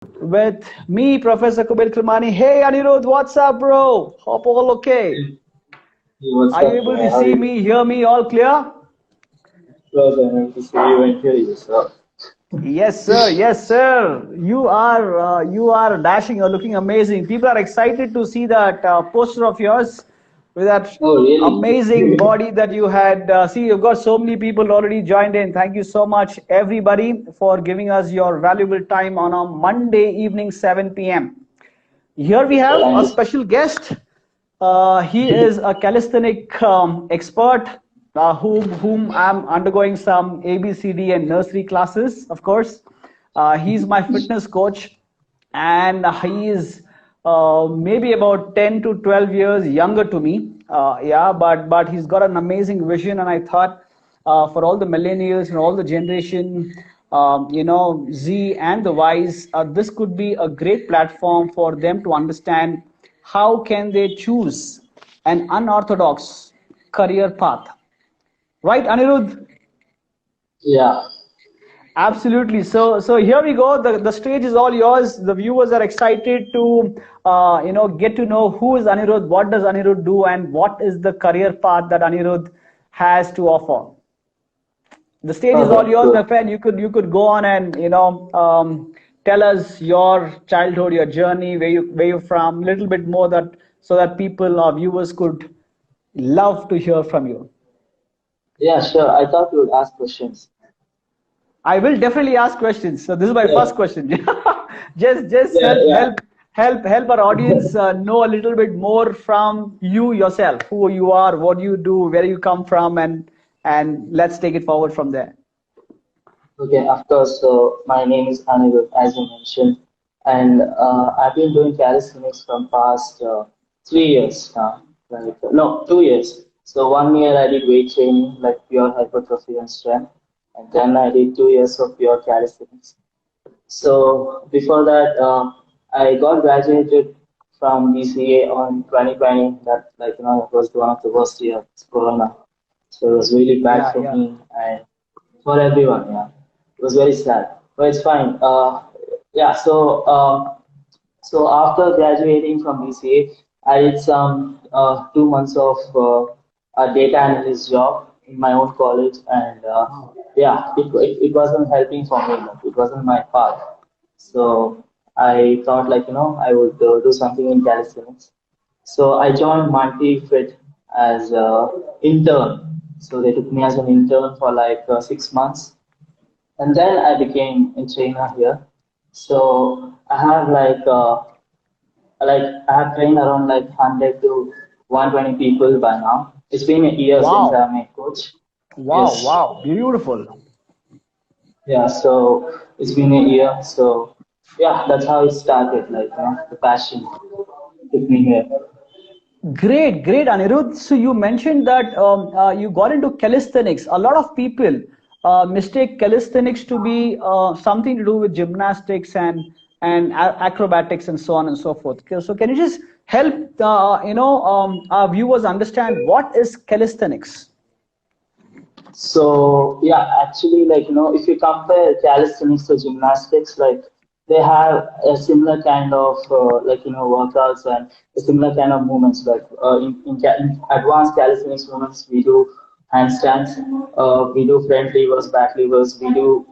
with me, Professor Kumail Kirmani. Hey Anirudh, what's up, bro? Hope all okay. Hey, what's Are you up, able man? to How are see you? me, hear me, all clear? Close enough to see you and hear you, so. Yes, sir. Yes, sir. You are dashing. You're looking amazing. People are excited to see that poster of yours with that Oh, really? amazing body that you had. See, you've got so many people already joined in. Thank you so much, everybody, for giving us your valuable time on a Monday evening, 7 p.m. Here we have Thank a you. special guest. He is a calisthenic expert whom I'm undergoing some ABCD and nursery classes, of course. He's my fitness coach, and he is maybe about 10 to 12 years younger to me. Yeah, but he's got an amazing vision, and I thought for all the millennials and all the generation, Z and the Ys, this could be a great platform for them to understand how can they choose an unorthodox career path. Right, Anirudh? Yeah. Absolutely. So here we go. The stage is all yours. The viewers are excited to get to know who is Anirudh, what does Anirudh do, and what is the career path that Anirudh has to offer. The stage is all Okay, yours, my cool. friend. You could go on and tell us your childhood, your journey, where you're from, a little bit more that so that people or viewers could love to hear from you. Yeah, sure. I thought you would ask questions. I will definitely ask questions. So this is my Yeah, first question. Just yeah, yeah. help our audience know a little bit more from you yourself, who you are, what you do, where you come from, and let's take it forward from there. Okay, of course. So my name is Anirudh, as you mentioned, and I've been doing calisthenics from past 3 years now. Like, no, 2 years. So 1 year I did weight training, like pure hypertrophy and strength, and then I did 2 years of pure calisthenics. So before that, I got graduated from BCA on 2020. That, like, it was one of the worst years, Corona. So it was really bad Yeah, for yeah. me and for everyone. Yeah, it was very sad, but it's fine. Yeah. So after graduating from BCA, I did some 2 months of a data analyst job in my own college, and yeah, it wasn't helping for me. Like, it wasn't my path. So I thought, like, I would do something in calisthenics. So I joined Multi Fit as intern. So they took me as an intern for like 6 months, and then I became a trainer here. So I have like I have trained around like 100 to 120 people by now. It's been a year since Wow, I'm a coach. wow, Yes. wow, beautiful. Yeah, so it's been a year. So yeah, that's how it started. Like, the passion took me here. Great, great, Anirudh. So you mentioned that you got into calisthenics. A lot of people mistake calisthenics to be something to do with gymnastics and acrobatics and so on and so forth. Okay, so can you just help our viewers understand what is calisthenics? So yeah, actually, like, if you compare calisthenics to gymnastics, like, they have a similar kind of workouts and a similar kind of movements. Like, in advanced calisthenics movements, we do handstands, we do front levers, back levers, we do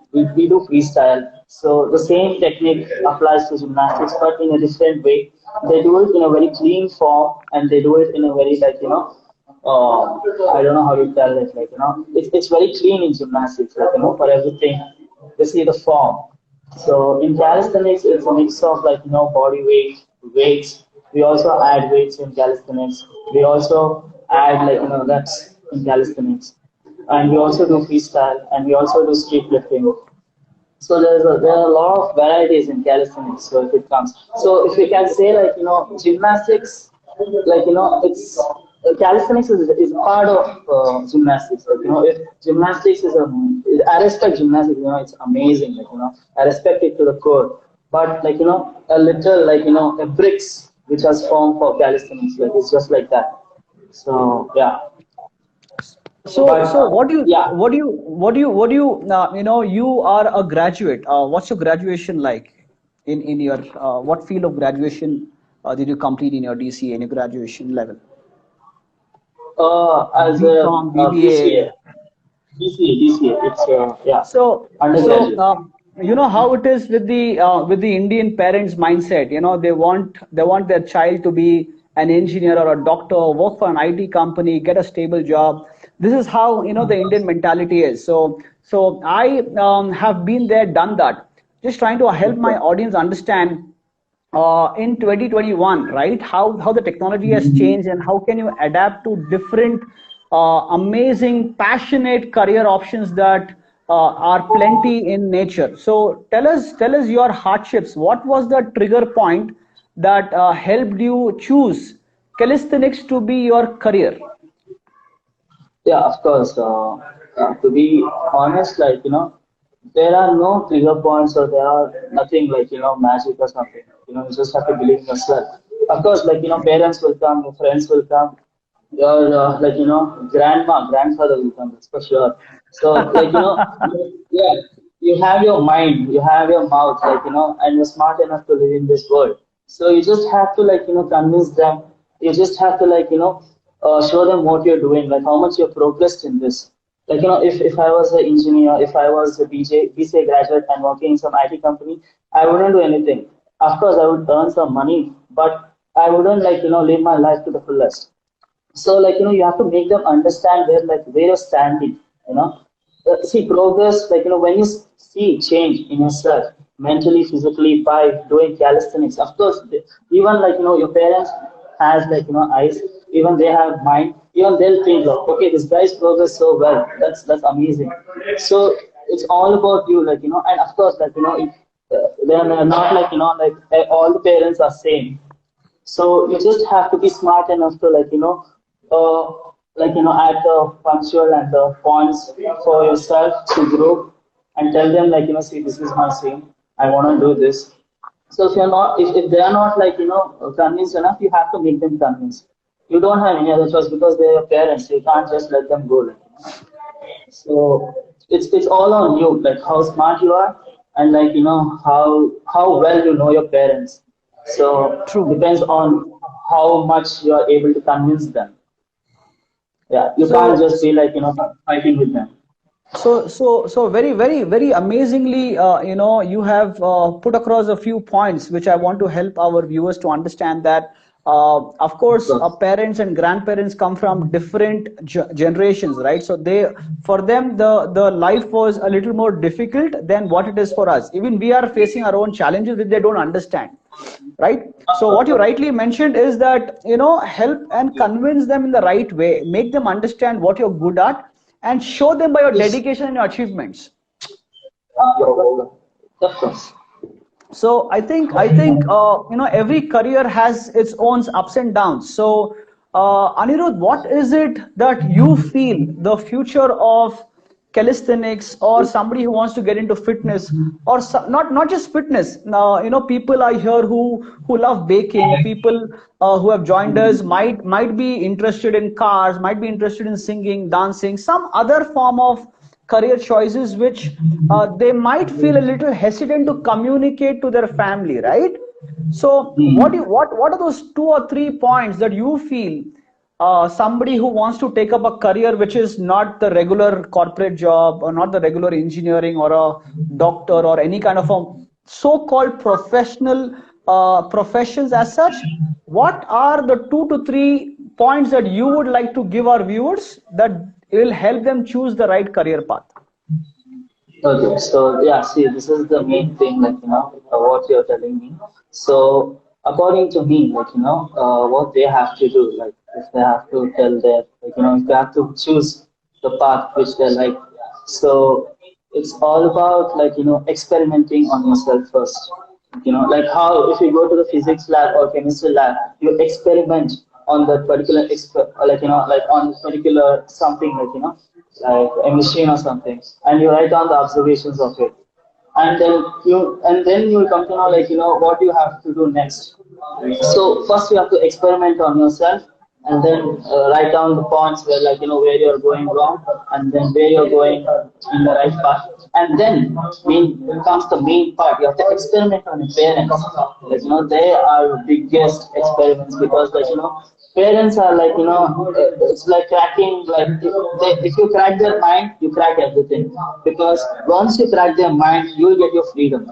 freestyle. So the same technique applies to gymnastics, but in a different way. They do it in a very clean form, and they do it in a very, I don't know how to tell it. Like, it's very clean in gymnastics. Like, for everything, they see the form. So in calisthenics, it's a mix of, like, body weight, weights. We also add weights in calisthenics. We also add, like, reps in calisthenics, and we also do freestyle, and we also do street lifting. So there are a lot of varieties in calisthenics. So if it comes, so if we can say, like, gymnastics, like, it's calisthenics is part of gymnastics. Like, if gymnastics is I respect gymnastics. It's amazing. Like, I respect it to the core. But, like, a little, like, a bricks which has formed for calisthenics. Like, it's just like that. So yeah, So but what do you yeah. what do you what do you what do you you are a graduate. What's your graduation like? in your what field of graduation did you complete in your DCA in your graduation level? As a BCom, BCA, BBA. BCA. It's yeah, So undergraduate. you know how it is with the Indian parents' mindset. You know they want their child to be an engineer or a doctor, work for an IT company, get a stable job. This is how the Indian mentality is. So I have been there, done that. Just trying to help my audience understand in 2021, right? How the technology has changed and how can you adapt to different amazing, passionate career options that are plenty in nature. So tell us your hardships. What was the trigger point that helped you choose calisthenics to be your career? Yeah, of course. To be honest, there are no trigger points or there are nothing magic or something. You just have to believe in yourself. Of course, parents will come, your friends will come, your grandma, grandfather will come. That's for sure. So yeah, you have your mind, you have your mouth, and you're smart enough to live in this world. So you just have to convince them. You just have to show them what you're doing, like how much you've progressed in this. If I was an engineer, if I was a BCA graduate and working in some IT company, I wouldn't do anything. Of course, I would earn some money, but I wouldn't live my life to the fullest. So you have to make them understand where you're standing. You know, see progress when you see change in yourself mentally, physically by doing calisthenics. Of course, even your parents has eyes, even they have mind, even they'll think okay, this guy's progress so well, that's amazing. So it's all about you, and of course if, they're not all the parents are same. So you just have to be smart enough to add the punctual and the fonts for yourself to grow and tell them see, this is my scene. I want to do this. So if they are not convinced enough, you have to make them convinced. You don't have any other choice because they're your parents. You can't just let them go. So it's all on you, like how smart you are, and how well you know your parents. So True. depends on how much you are able to convince them. Yeah, you can't So just be fighting with them. So very amazingly, you have put across a few points which I want to help our viewers to understand that, of Of course, course. parents and grandparents come from different generations, right? So for them, the life was a little more difficult than what it is for us. Even we are facing our own challenges which they don't understand, right? Of So course. what you rightly mentioned is that help and convince them in the right way, make them understand what you're good at and show them by your Yes. dedication and your achievements. Of course. So I think every career has its own ups and downs. So Anirudh, what is it that you feel the future of calisthenics, or somebody who wants to get into fitness, or not just fitness, people are here who love baking, people who have joined us might be interested in cars, might be interested in singing, dancing, some other form of career choices which they might feel a little hesitant to communicate to their family, right? So what are those two or three points that you feel somebody who wants to take up a career which is not the regular corporate job or not the regular engineering or a doctor or any kind of a so-called professional professions as such, what are the 2 to 3 points that you would like to give our viewers that will help them choose the right career path? Okay, so yeah, see, this is the main thing, what you're telling me. So, according to me, what they have to do, if they have to tell their, if they have to choose the path which they like. So, it's all about, experimenting on yourself first. Like how if you go to the physics lab or chemistry lab, you experiment on that particular like on particular something like a machine or something, and you write down the observations of it, and then you will come to know what you have to do next. So first you have to experiment on yourself, and then write down the points where where you're going wrong, and then where you're going in the right path. And then comes the main part. You have to experiment on your parents. Like, they are biggest experiments, because like, parents are like, it's like cracking, like if you crack their mind, you crack everything. Because once you crack their mind, you will get your freedom.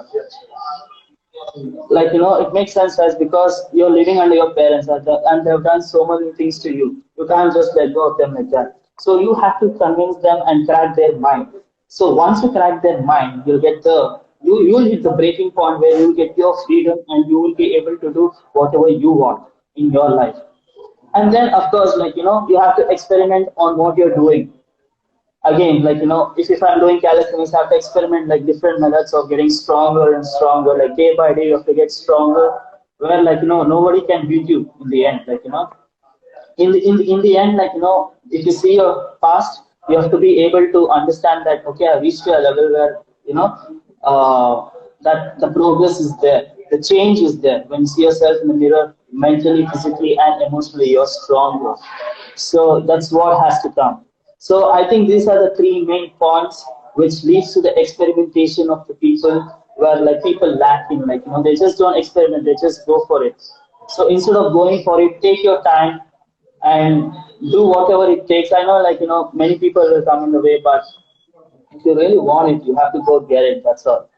Like, it makes sense, as because you're living under your parents, and they've done so many things to you. You can't just let go of them like that. So you have to convince them and crack their mind. So once you crack their mind, you'll hit the breaking point where you'll get your freedom, and you will be able to do whatever you want in your life. And then, of course, like, you have to experiment on what you're doing. Again, like, if I'm doing calisthenics, I have to experiment like different methods of getting stronger and stronger. Like, day by day, you have to get stronger. Where, like, nobody can beat you in the end. Like, in the end, like, if you see your past, you have to be able to understand that, okay, I reached a level where, that the progress is there, the change is there. When you see yourself in the mirror, mentally, physically, and emotionally, you're stronger. So that's what has to come. So I think these are the three main points which leads to the experimentation of the people, where like people lack in, like, they just don't experiment, they just go for it. So instead of going for it, take your time and do whatever it takes. I know, like, many people will come in the way, but if you really want it, you have to go get it. That's all.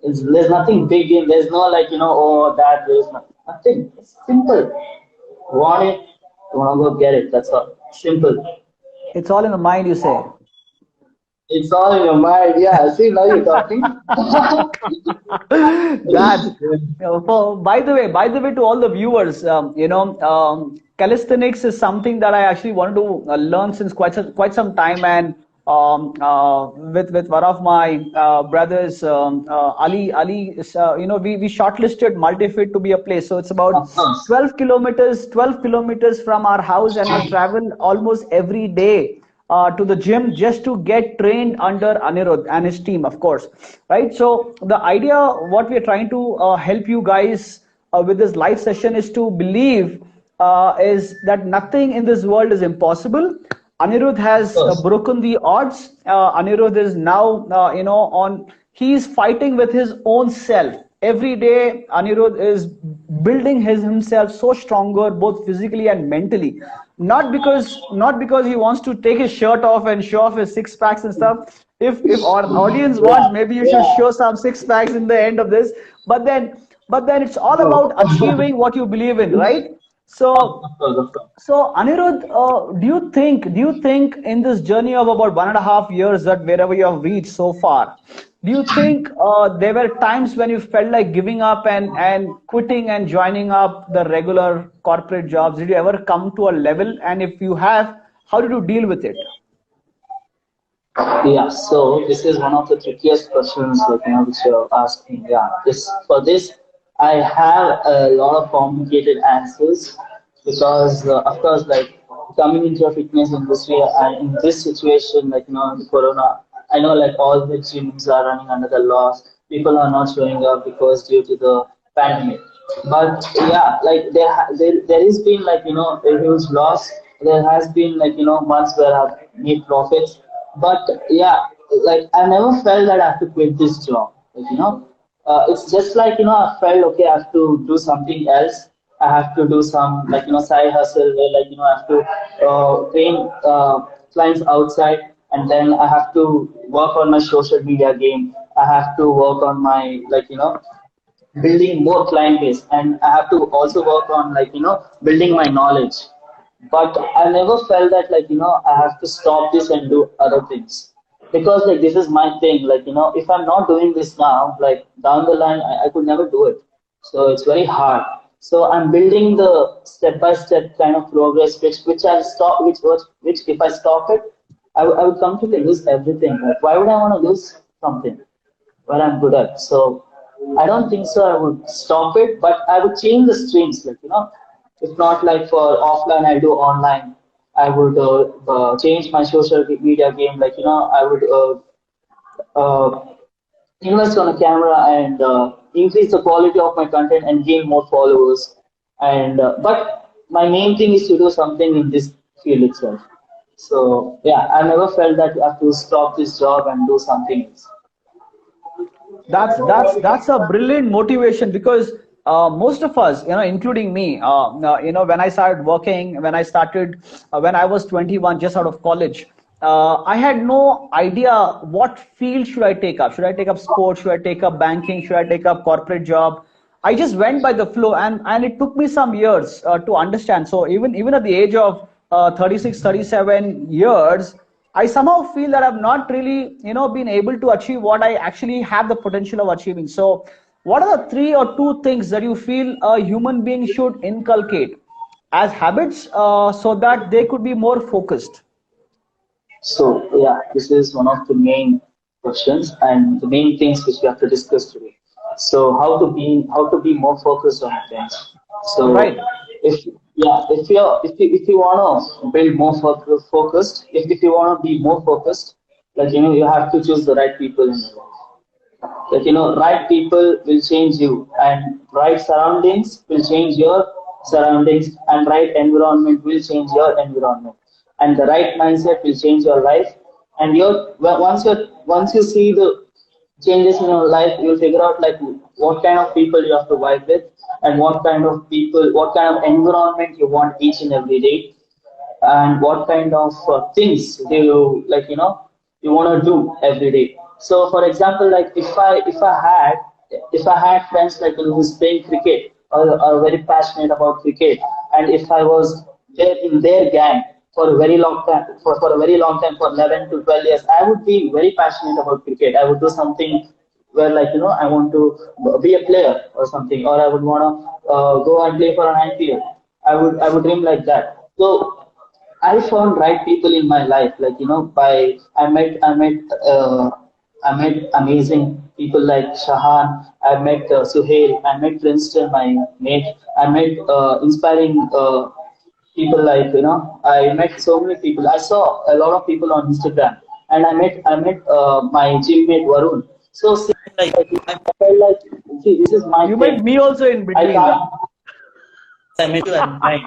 There's nothing big in. There's no, like, oh, that there's nothing. It's simple. Want it, you want to go get it. That's all. Simple. It's all in the mind, you say. It's all in your mind. Yeah. See, now you're talking. That, by the way, to all the viewers, calisthenics is something that I actually wanted to learn since quite some time, and with one of my brothers, Ali, we shortlisted Multifit to be a place. So it's about 12 kilometers from our house, and we travel almost every day to the gym just to get trained under Anirudh and his team, of course, right? So the idea, what we are trying to help you guys with this live session is to believe is that nothing in this world is impossible. Anirudh has broken the odds. Anirudh is now, he's fighting with his own self. Every day, Anirudh is building himself so stronger, both physically and mentally. Not because he wants to take his shirt off and show off his six packs and stuff. If our audience wants, maybe you should show some six packs in the end of this. But then it's all about achieving what you believe in, right? So Anirudh, do you think in this journey of about 1.5 years, that wherever you have reached so far, do you think there were times when you felt like giving up and quitting and joining up the regular corporate jobs? Did you ever come to a level? And if you have, how did you deal with it? Yeah, so this is one of the trickiest questions, like, which you're asking. Yeah, for this, I have a lot of complicated answers, because, of course, like, coming into a fitness industry and in this situation, like, the Corona, I know, like, all the gyms are running under the laws. People are not showing up because due to the pandemic. But yeah, like, there has been, like, a huge loss. There has been, like, months where I've made profits. But yeah, like, I never felt that I have to quit this job. Like, it's just like, I felt, okay, I have to do something else. I have to do some, like, side hustle where, like, I have to train clients outside, and then I have to work on my social media game. I have to work on my, like, building more client base, and I have to also work on, like, building my knowledge. But I never felt that, like, I have to stop this and do other things, because, like, this is my thing. Like, if I'm not doing this now, like, down the line, I could never do it. So it's very hard. So I'm building the step by step kind of progress, which I stop, which if I stop it, I would completely lose everything. Like, why would I want to lose something what I'm good at? So I don't think so. I would stop it, but I would change the streams. Like, if not, like, for offline, I do online. I would change my social media game. Like, I would uh, invest on a camera and increase the quality of my content and gain more followers. And but my main thing is to do something in this field itself. So yeah, I never felt that I have to stop this job and do something else. That's a brilliant motivation, because most of us, including me, when I started working, when I was 21, just out of college, I had no idea what field should I take up. Should I take up sports? Should I take up banking? Should I take up corporate job? I just went by the flow, and it took me some years to understand. So even at the age of 36, 37 years, I somehow feel that I've not really, been able to achieve what I actually have the potential of achieving. So, what are the three or two things that you feel a human being should inculcate as habits, so that they could be more focused? So yeah, this is one of the main questions and the main things which we have to discuss today. So how to be more focused on things. So Right. if if you wanna build more focused, if you wanna be more focused, like you have to choose the right people in your life. Like right people will change you, and right surroundings will change your surroundings, and right environment will change your environment, and the right mindset will change your life. And once you see the changes in your life, you'll figure out like what kind of people you have to vibe with, and what kind of environment you want each and every day, and what kind of things do you like you want to do every day. So for example, like if I had friends like who's playing cricket, or very passionate about cricket, and if I was there in their gang for a very long time, for a very long time, for 11 to 12 years, I would be very passionate about cricket. I would do something where like I want to be a player or something, or I would want to go and play for an IPL. I would dream like that. So I found right people in my life, like by I met amazing people like Shahan. I met Suhail. I met Princeton, my mate. I met inspiring people like I met so many people. I saw a lot of people on Instagram, and I met my gym mate Varun. So see, like I felt like, see, this is my You met thing. me also in I between. can't. I met you and mine.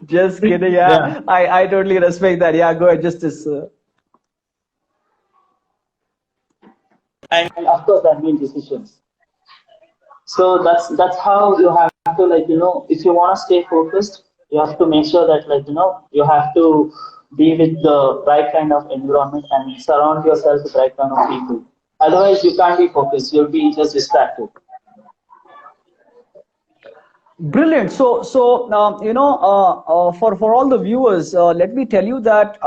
Just kidding. Yeah. Yeah, I totally respect that. Yeah, go ahead, Justice. And of course, I made decisions. So that's how you have to, like if you want to stay focused, you have to make sure that like you have to be with the right kind of environment and surround yourself with right kind of people. Otherwise, you can't be focused. You'll be just distracted. Brilliant. So for all the viewers, let me tell you that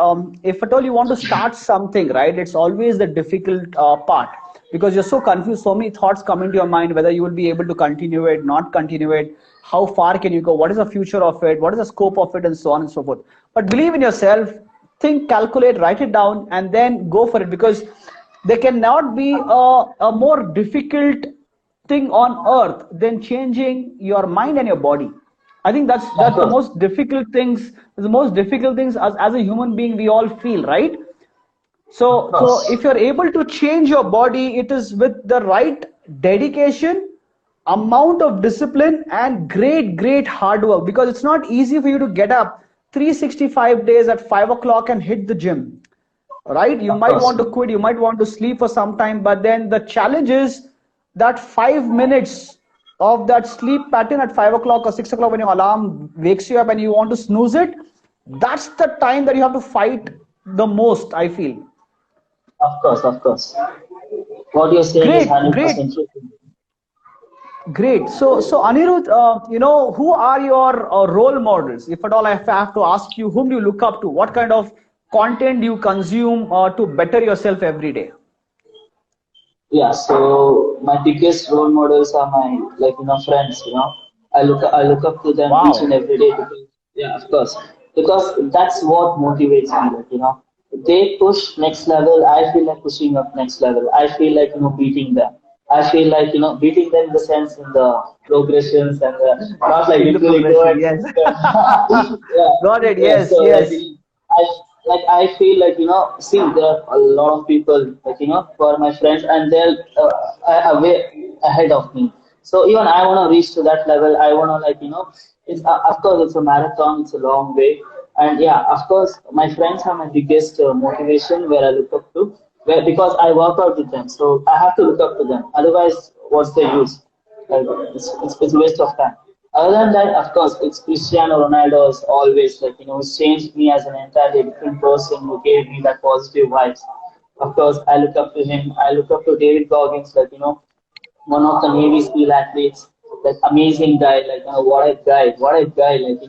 if at all you want to start something, right, it's always the difficult part, because you're so confused, so many thoughts come into your mind, whether you will be able to continue it, not continue it, how far can you go, what is the future of it, what is the scope of it, and so on and so forth. But believe in yourself, think, calculate, write it down, and then go for it, because there cannot be a more difficult thing on earth than changing your mind and your body. I think Of that's the course, most difficult things, as a human being we all feel, right? of So course, if you're able to change your body, it is with the right dedication, amount of discipline, and great hard work, because it's not easy for you to get up 365 days at 5 o'clock and hit the gym, right? You of might course, want to quit, you might want to sleep for some time, but then the challenge is that 5 minutes of that sleep pattern at 5 o'clock or 6 o'clock, when your alarm wakes you up and you want to snooze it, that's the time that you have to fight the most, I feel. of course, of course. What you're saying is Great, 100% great, true. great. So Anirudh, who are your role models? If at all I have to ask you, whom do you look up to? What kind of content do you consume to better yourself every day? Yeah, so my biggest role models are my like friends. I look up to them each and Wow. every day because, yeah, of course, because that's what motivates me. Like they push next level. I feel like pushing up next level. I feel like beating them. I feel like beating them in the sense in the progressions and not like In the literally go progression, and yes. yeah, Got it. yeah. Yes, So like yes. I feel like see, there are a lot of people like who are my friends, and they're way ahead of me. So even I want to reach to that level. I want to like it's of course it's a marathon. It's a long way, and yeah, of course my friends are my biggest motivation where I look up to. because I work out with them, so I have to look up to them. Otherwise, what's the use? Like, it's a waste of time. Other than that, of course, it's Cristiano Ronaldo is always like, it's changed me as an entirely different person who gave me that positive vibes. Of course, I look up to him. I look up to David Goggins, like, one of the Navy SEAL athletes, that amazing guy, like, what a guy, like,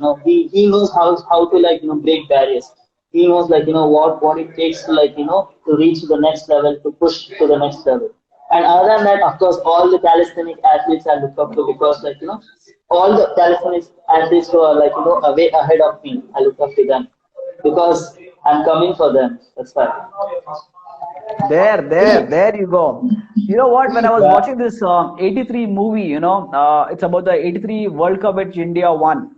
he knows how to, like, break barriers. He knows, like, what it takes to, like, to reach the next level, to push to the next level. And other than that, of course, all the calisthenic athletes I look up to, because, like, all the calisthenics athletes who are, like, way ahead of me, I look up to them because I'm coming for them. That's why. There you go. You know what? When I was watching this 83 movie, it's about the 83 World Cup which India won.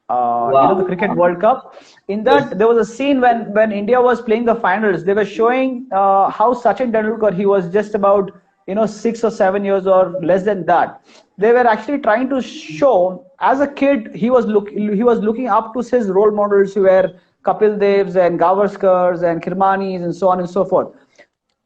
The Wow. Cricket World Cup. In that, there was a scene when India was playing the finals. They were showing how Sachin Tendulkar, he was just about 6 or 7 years or less than that. They were actually trying to show as a kid he was looking up to his role models who were Kapil Devs and Gavarskars and Kirmanis and so on and so forth.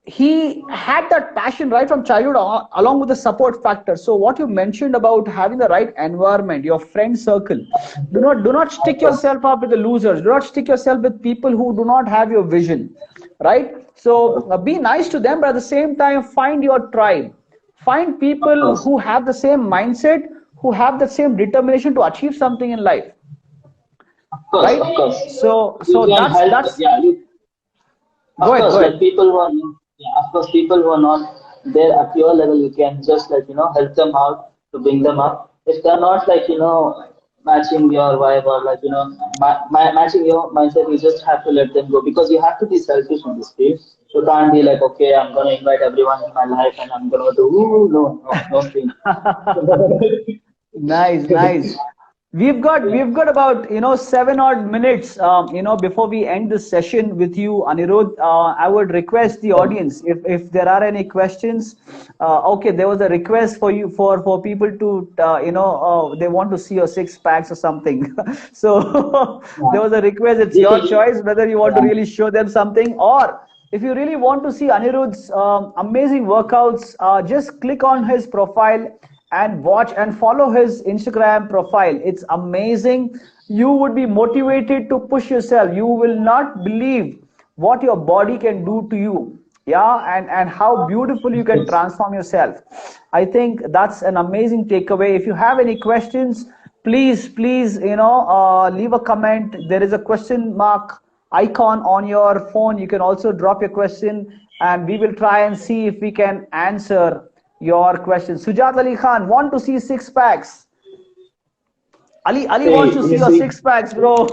He had that passion right from childhood along with the support factor. So what you mentioned about having the right environment, your friend circle, do not Of stick course. yourself up with the losers, do not stick yourself with people who do not have your vision, right? So be nice to them, but at the same time find your tribe, find Of people course. who have the same mindset, who have the same determination to achieve something in life, Of course. right? Of course. so You so can that's help. that's Yeah. Go Of ahead, course, go like ahead. people who are, yeah, of course, people who are not there at your level, you can just, like, help them out to bring them up. If they're not, like, matching your vibe, or, like, matching your mindset, you just have to let them go, because you have to be selfish in this field. You can't be like, okay, I'm gonna invite everyone in my life and I'm gonna do, ooh, no thing. Nice, nice. We've got about 7 odd minutes before we end this session with you, Anirudh. I would request the audience if there are any questions. Okay, there was a request for you for people to they want to see your six packs or something. So there was a request. It's You your can, choice whether you want to yeah. really show them something, or if you really want to see Anirudh's amazing workouts, just click on his profile and watch and follow his Instagram profile. It's amazing. You would be motivated to push yourself. You will not believe what your body can do to you. Yeah, and how beautiful you can transform yourself. I think that's an amazing takeaway. If you have any questions, please, leave a comment. There is a question mark icon on your phone. You can also drop your question, and we will try and see if we can answer your question. Sujat Ali Khan, want to see six packs. Ali wants to See, see you your see, six packs, bro.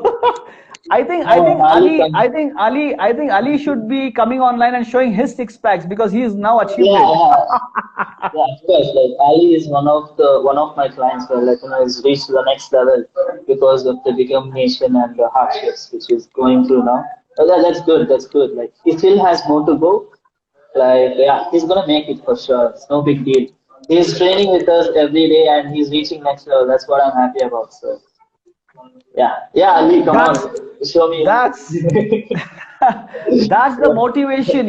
I think I no, think Ali Ali can. I think Ali should be coming online and showing his six packs because he's now achieved Yeah, it. yeah. Yeah, of course. Like Ali is one of my clients where, like, has reached the next level because of the determination and the hardships which he's going through now. But that's good. That's good. Like he still has more to go. Like, yeah, he's gonna make it for sure. It's no big deal. He's training with us every day and he's reaching next level. That's what I'm happy about. So yeah, yeah, Ali, come on, That's show me. that's that's the motivation,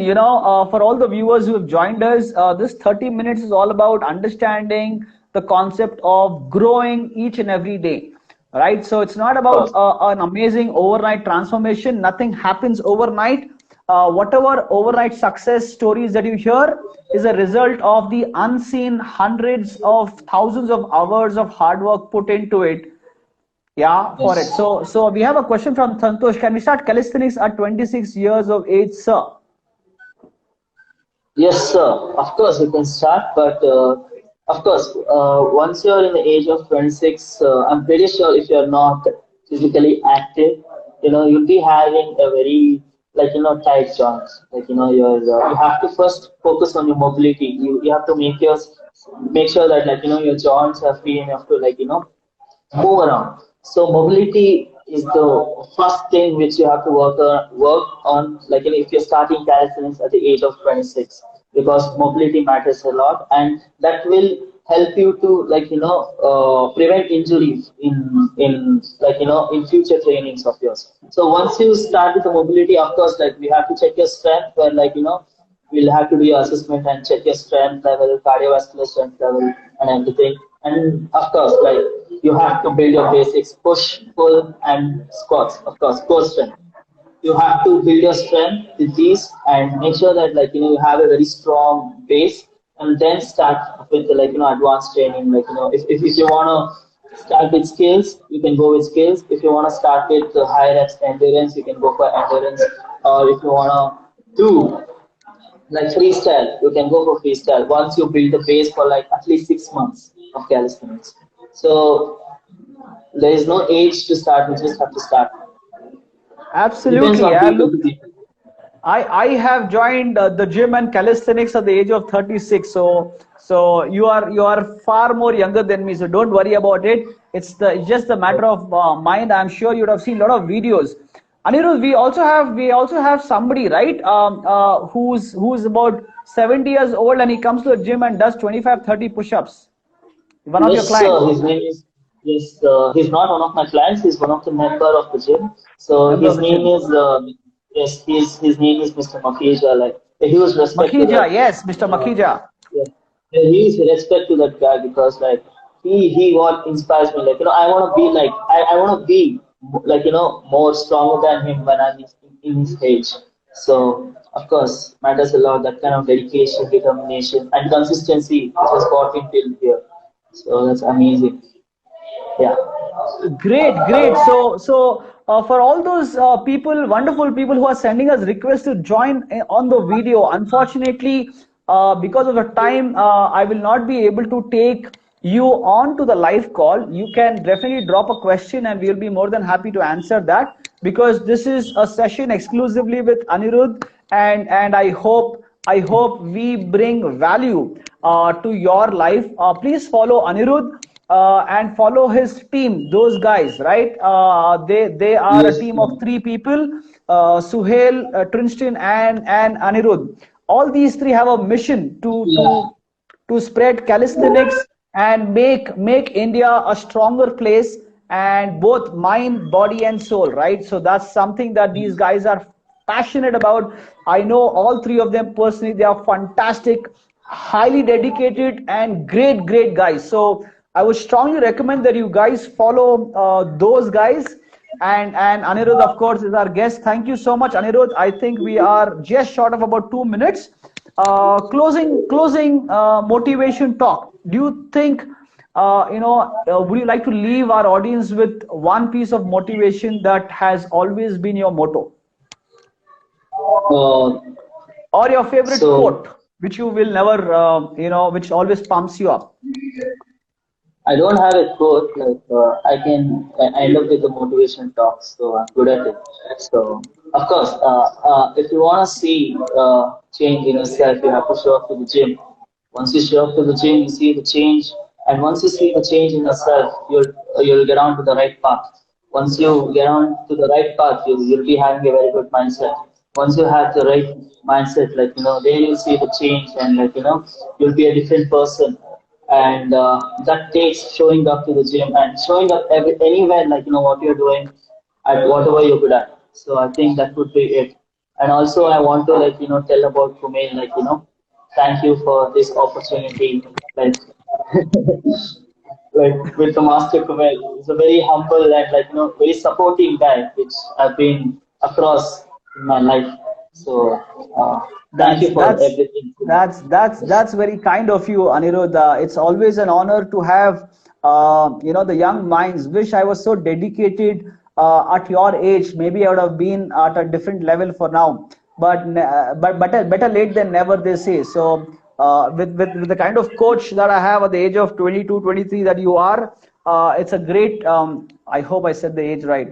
for all the viewers who have joined us. This 30 minutes is all about understanding the concept of growing each and every day, right? So it's not Of about course. an amazing overnight transformation. Nothing happens overnight. Whatever overnight success stories that you hear is a result of the unseen hundreds of thousands of hours of hard work put into it. Yeah, for it. Yes. So we have a question from Santosh. Can we start calisthenics at 26 years of age, sir? Yes, sir. Of course, you can start, but of course, once you're in the age of 26, I'm pretty sure if you're not physically active, you'll be having a very, like, tight joints. Like, you have to first focus on your mobility. You have to make sure that, like, your joints are free enough to, like, move around. So mobility is the first thing which you have to work on. Like, if you're starting calisthenics at the age of 26, because mobility matters a lot, and that will help you to, like, prevent injuries in like, in future trainings of yours. So once you start with the mobility, of course, like, we have to check your strength, where, like, we'll have to do your assessment and check your strength level, cardiovascular strength level, and everything. And of course, like you have to build your basics: push, pull, and squats. Of course, core strength. You have to build your strength with these and make sure that you have a very strong base, and then start with advanced training. If you want to start with skills, you can go with skills. If you want to start with high reps endurance, you can go for endurance. Or if you want to do like freestyle, you can go for freestyle once you build the base for like at least 6 months of calisthenics. So there is no age to start, we just have to start. Depends Absolutely. on Yeah, people to look, people. I have joined the gym and calisthenics at the age of 36. So you are far more younger than me. So don't worry about it. It's just the matter of mind. I'm sure you'd have seen a lot of videos. Anirudh, we also have somebody, right? Who's about 70 years old, and he comes to the gym and does 25, 30 push-ups. One of your Yes, sir. clients, His name is, yes. He's not one of my clients. He's one of the member of the gym. So member of his the name gym. is yes. His name is Mr. Makija. Like a huge respect to Makija, that. yes, Mr. Uh, Makija. yeah, a huge respect to that guy because like he what inspires me. I want to be like I want to be like more stronger than him when I'm in his age. So of course matters a lot. That kind of dedication, determination, and consistency which has got him till here. So that's amazing. Yeah. Great, great. So for all those people, wonderful people who are sending us requests to join on the video, unfortunately, because of the time, I will not be able to take you on to the live call. You can definitely drop a question, and we'll be more than happy to answer that, because this is a session exclusively with Anirudh, and I hope we bring value to your life. Please follow Anirudh and follow his team. Those guys, right? They are a Yes. team of three people: Suhail, Trinston, and Anirudh. All these three have a mission to Yeah. to to spread calisthenics and make India a stronger place, and both mind, body, and soul, right? So that's something that these guys are passionate about. I know all three of them personally. They are fantastic, highly dedicated, and great guys. So I would strongly recommend that you guys follow those guys. And Anirudh, of course, is our guest. Thank you so much, Anirudh. I think we are just short of about 2 minutes. Closing motivation talk. Do you think, would you like to leave our audience with one piece of motivation that has always been your motto, Uh, or your favorite so quote, which you will never, which always pumps you up? I don't have a quote. I can end up with a motivation talk, so I'm good at it. So of course, if you want to see change in yourself, you have to show up to the gym. Once you show up to the gym, you see the change, and once you see the change in yourself, you'll get on to the right path. Once you get on to the right path, you'll be having a very good mindset. Once you have the right mindset, then you'll see the change, and you'll be a different person. And that takes showing up to the gym and showing up anywhere, what you're doing at whatever you're good at. So I think that would be it. And also I want to tell about Kumail, thank you for this opportunity. Like with the master Kumail, he's a very humble and very supporting guy, which I've been across in my life. So thank That's you for that's everything, Kumail. that's that's Yes. that's very kind of you, Anirudh. It's always an honor to have the young minds. Wish I was so dedicated at your age. Maybe I would have been at a different level for now. But better late than never, they say. So with the kind of coach that I have at the age of 22, 23 that you are, it's a great. I hope I said the age right.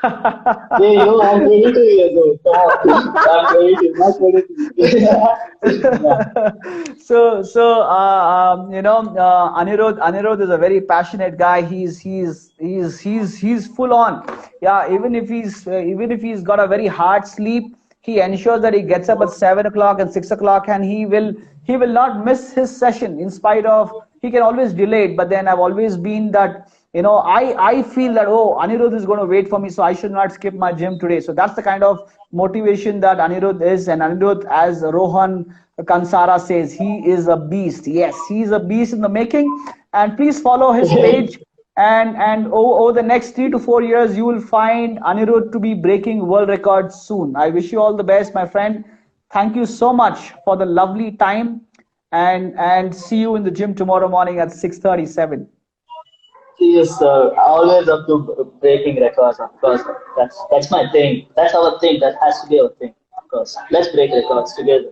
Yeah, I'm 22 years old. Come on. I'm 22, not 23. Yeah. Anirudh is a very passionate guy. He's full on. Yeah, even if he's got a very hard sleep, he ensures that he gets up at 7 o'clock and 6 o'clock, and he will not miss his session in spite of he can always delay it, but then I've always been that, I feel that, oh, Anirudh is going to wait for me, so I should not skip my gym today. So that's the kind of motivation that Anirudh is. And Anirudh, as Rohan Kansara says, he is a beast. Yes, he's a beast in the making. And please follow his page. And over the next 3 to 4 years, you will find Anirudh to be breaking world records soon. I wish you all the best, my friend. Thank you so much for the lovely time, and see you in the gym tomorrow morning at 6:37. Yes, sir. Always up to breaking records, of course. That's my thing. That's our thing. That has to be our thing, of course. Let's break records together.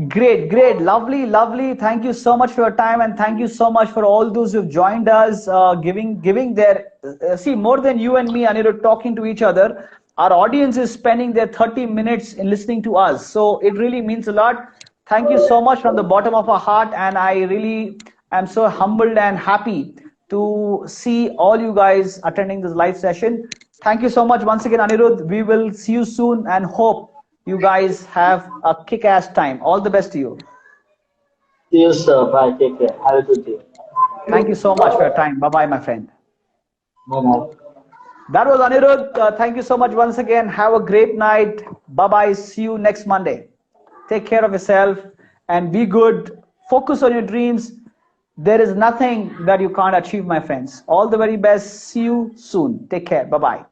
Great, great, lovely, lovely. Thank you so much for your time, and thank you so much for all those who've joined us, giving their see, more than you and me, Anirudh, talking to each other. Our audience is spending their 30 minutes in listening to us, so it really means a lot. Thank you so much from the bottom of our heart, and I really am so humbled and happy to see all you guys attending this live session. Thank you so much once again, Anirudh. We will see you soon, and hope you guys have a kick-ass time. All the best to you. See you, sir. Bye. Take care. Have a good day. Thank you so much for your time. Bye-bye, my friend. Bye-bye. That was Anirudh. Thank you so much once again. Have a great night. Bye-bye. See you next Monday. Take care of yourself and be good. Focus on your dreams. There is nothing that you can't achieve, my friends. All the very best. See you soon. Take care. Bye-bye.